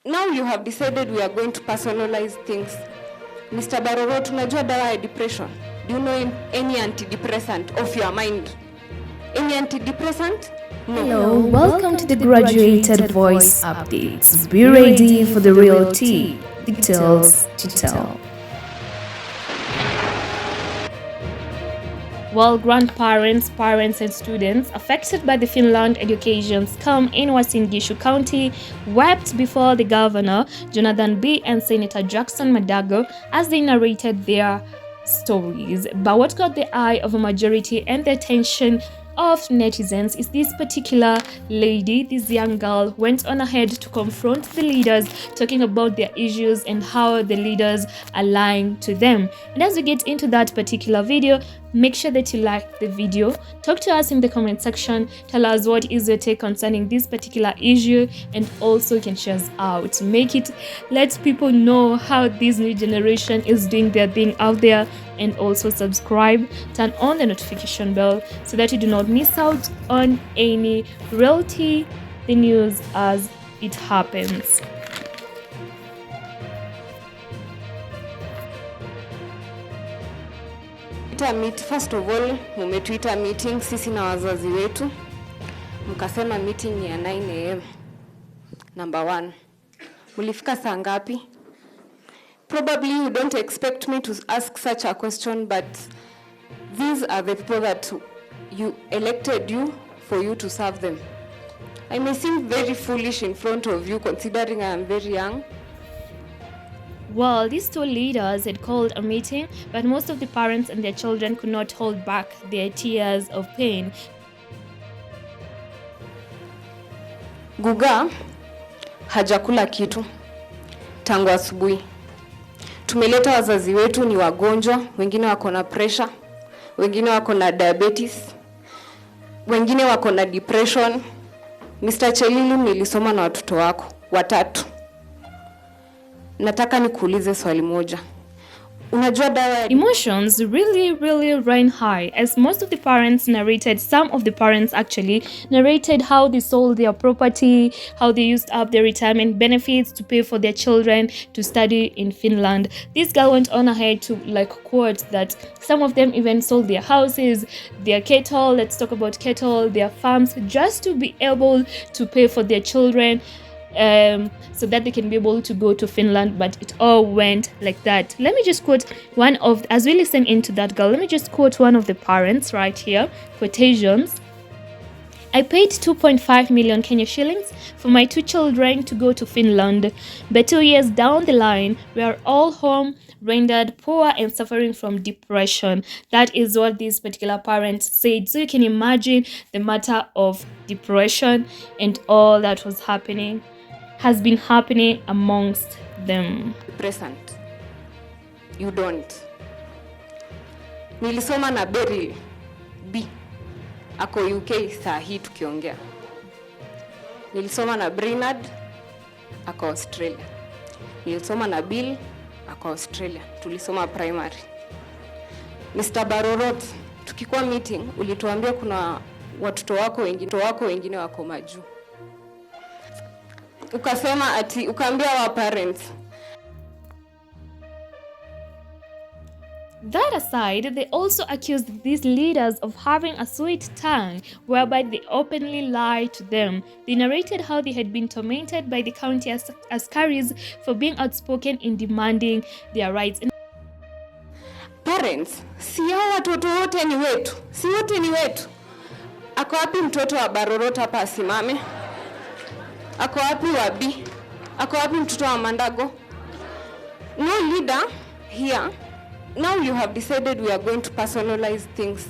Now you have decided we are going to personalize things. Mr. Barorot, unajua dawa ya depression? Do you know any antidepressant of your mind? Any antidepressant? No. Hello, welcome to the Graduated Voice Updates. Be ready for the real tea, details to tell. While grandparents, parents and students affected by the Finland education scam in Uasin Gishu County wept before the governor, Jonathan B. and Senator Jackson Mandago as they narrated their stories. But what caught the eye of a majority and the attention of netizens is this particular lady. This young girl went on ahead to confront the leaders, talking about their issues and how the leaders are lying to them. And as we get into that particular video, make sure that you like the video, talk to us in the comment section, tell us what is your take concerning this particular issue, and also you can share us out, let people know how this new generation is doing their thing out there. And also subscribe, turn on the notification bell so that you do not miss out on any reality, the news as it happens. First of all, mumetuita meeting sisi na wazazi wetu. Mkasema meeting ni ya 9 am. Number 1. Mulifika saa ngapi? Probably you don't expect me to ask such a question, but these are the people that you elected you for you to serve them. I may seem very foolish in front of you considering I am very young. Well, these two leaders had called a meeting, but most of the parents and their children could not hold back their tears of pain. Guga hajakula kitu tangu asubuhi. Tumeleta wazazi wetu ni wagonjwa, wengine wako na pressure, wengine wako na diabetes, wengine wako na depression. Mr. Chelilim, nilisoma na watoto wako 3. Nataka nikuulize swali moja. Unajua dawa Emotions really ran high as most of the parents narrated, some of the parents actually narrated how they sold their property, how they used up their retirement benefits to pay for their children to study in Finland. This girl went on ahead to quote that some of them even sold their houses, their cattle, let's talk about cattle, their farms, just to be able to pay for their children, so that they can be able to go to Finland. But it all went like that. Let me just quote as we listen into that girl, let me just quote one of the parents right here, quotations. I paid 2.5 million Kenya shillings for my 2 children to go to Finland, but 2 years down the line, we are all home, rendered poor and suffering from depression. That is what these particular parents said. So you can imagine the matter of depression and all that has been happening amongst them. Present. You don't. Nilisoma na Beryl B. Ako UK saa hii tukiongea. Nilisoma na Bernard ako Australia. Nilisoma na Bill ako Australia. Tulisoma primary. Mr. Barorot, tukikuwa meeting ulituambia kuna watoto wako wengine wako majuu. Ukasema ukaambia wa parents. That aside, they also accused these leaders of having a sweet tongue, whereby they openly lied to them. They narrated how they had been tormented by the county askaris for being outspoken in demanding their rights. Parents, si hao watoto wote ni wetu. Si wote ni wetu. Ako wapi mtoto wa Barorot hapa asimame? Ako wapi wa B? Ako wapi mtoto wa Mandago? No leader here. Now you have decided we are going to personalize things.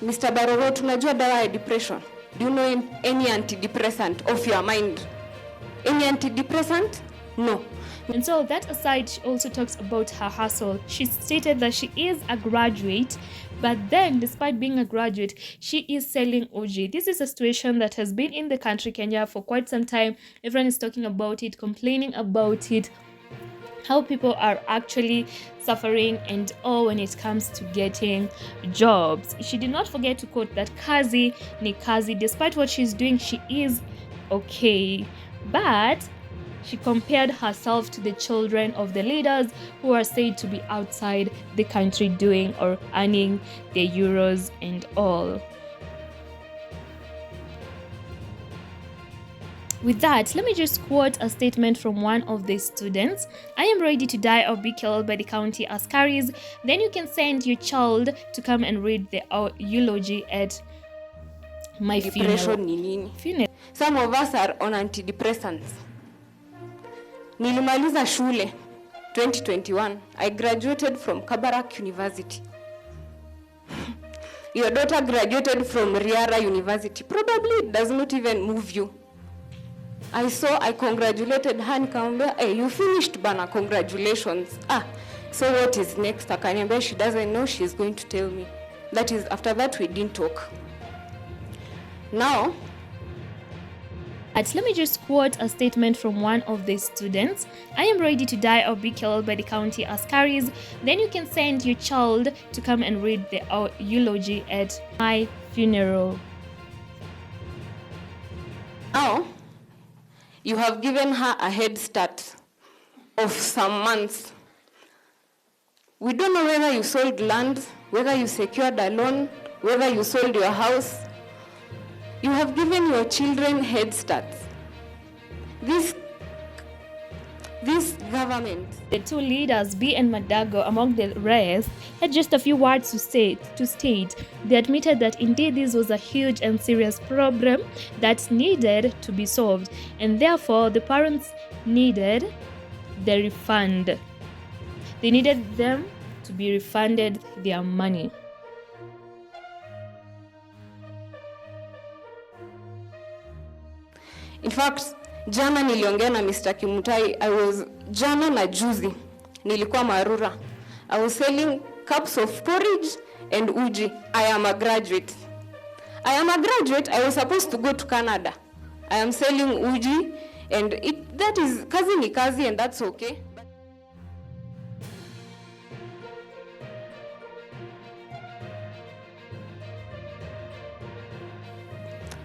Mr. Barorot, unajua dawa ya depression? Do you know any antidepressant of your mind? Any antidepressant? No. And so that aside, she also talks about her hustle. She stated that she is a graduate, but then despite being a graduate, she is selling OG. This is a situation that has been in the country, Kenya, for quite some time. Everyone is talking about it, complaining about it, how people are actually suffering and all when it comes to getting jobs. She did not forget to quote that kazi ni kazi. Despite what she's doing, she is okay. But She compared herself to the children of the leaders who are said to be outside the country doing or earning their euros and all. With that, let me just quote a statement from one of the students. I am ready to die or be killed by the county askaris. Then you can send your child to come and read the eulogy at my funeral. Some of us are on antidepressants. Nilimaliza shule 2021. I graduated from Kabarak University. Your daughter graduated from Riara University. Probably it does not even move you. I congratulated her, nikamwambia, hey, you finished bana, congratulations. So what is next? Akaniambia she doesn't know, she's going to tell me. That is, after that we didn't talk. Now, let me just quote a statement from one of the students. I am ready to die or be killed by the county askaris. Then you can send your child to come and read the eulogy at my funeral. Now, you have given her a head start of some months. We don't know whether you sold land, whether you secured a loan, whether you sold your house. You have given your children head starts. This government, the two leaders, B and Mandago, among the rest, had just a few words to state. They admitted that indeed this was a huge and serious problem that needed to be solved, and therefore the parents needed the refund. They needed them to be refunded their money. In fact, jana niliongea na Mr. Kimutai. Jana na juzi nilikuwa Marura. I was selling cups of porridge and uji. I am a graduate. I was supposed to go to Canada. I am selling uji, and that is kazi ni kazi, and that's okay.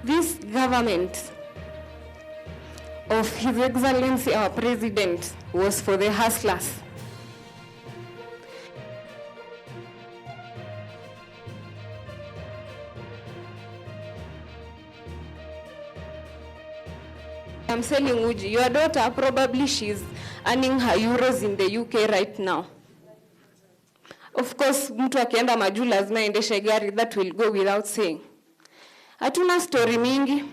This government of His Excellency our President was for the hustlers. I'm selling uji. Your daughter, probably she's earning her euros in the UK right now. Of course, mtu akienda majuu lazima endeshe gari, that will go without saying. Hatuna story mingi.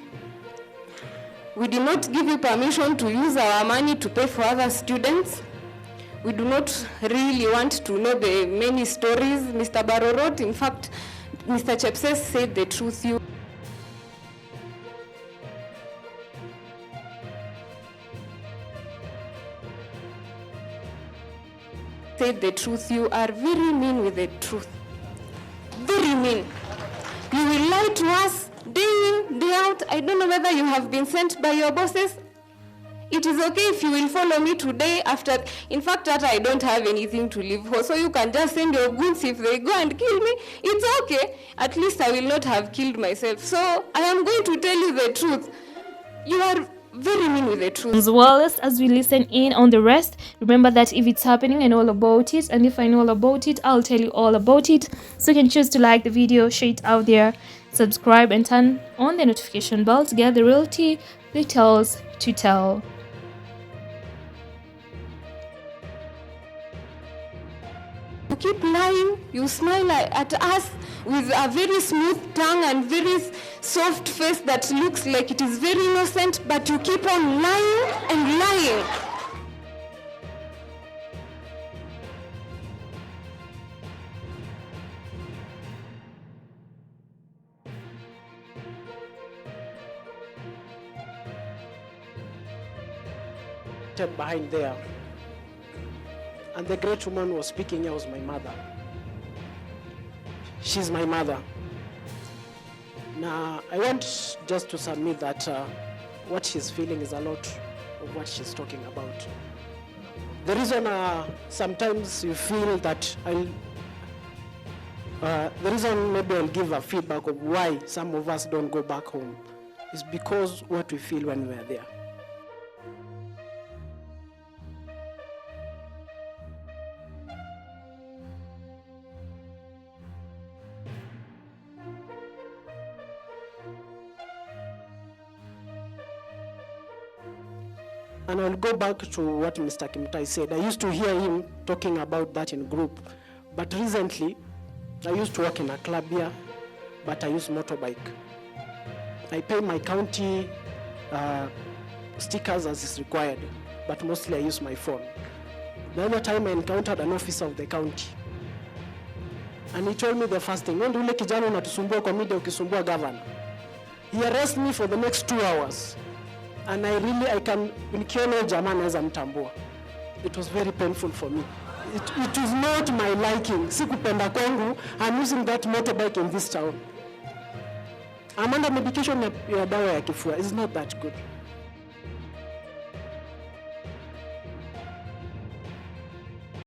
We did not give you permission to use our money to pay for other students. We do not really want to know the many stories. Mr. Barorot, in fact, Mr. Chepses said the truth. You are very mean with the truth. Very mean. You will lie to us day in, day out. I don't know whether you have been sent by your bosses. It is okay if you will follow me today after. In fact, that I don't have anything to live for, so you can just send your goods. If they go and kill me, it's okay. At least I will not have killed myself. So I am going to tell you the truth. You are very mean with the truth. As well as we listen in on the rest, remember that if it's happening, I know all about it, and if I know all about it, I'll tell you all about it. So you can choose to like the video, share it out there, subscribe, and turn on the notification bell to get the reality details to tell. You keep lying, you smile at us with a very smooth tongue and very soft face that looks like it is very innocent, but you keep on lying and lying. Behind there, and the great woman was speaking here was my mother. She's my mother. Now I want just to submit that what she's feeling is a lot of what she's talking about. The reason sometimes you feel that the reason maybe I'll give a feedback of why some of us don't go back home is because what we feel when we're there. And I'll go back to what Mr. Kimtai said. I used to hear him talking about that in group. But recently, I used to work in a club here, but I use motorbike. I pay my county stickers as is required, but mostly I use my phone. The other time I encountered an officer of the county, and he told me the first thing, "Wewe ule kijana unatusumbua kwa media ukisumbua governor." He arrested me for the next 2 hours, and nikiona jamaa naweza mtambua. It was very painful for me. It was not my liking. Sikupenda kwangu. I'm using that motorbike in this town. I'm under medication ya dawa ya kifua. It's not that good.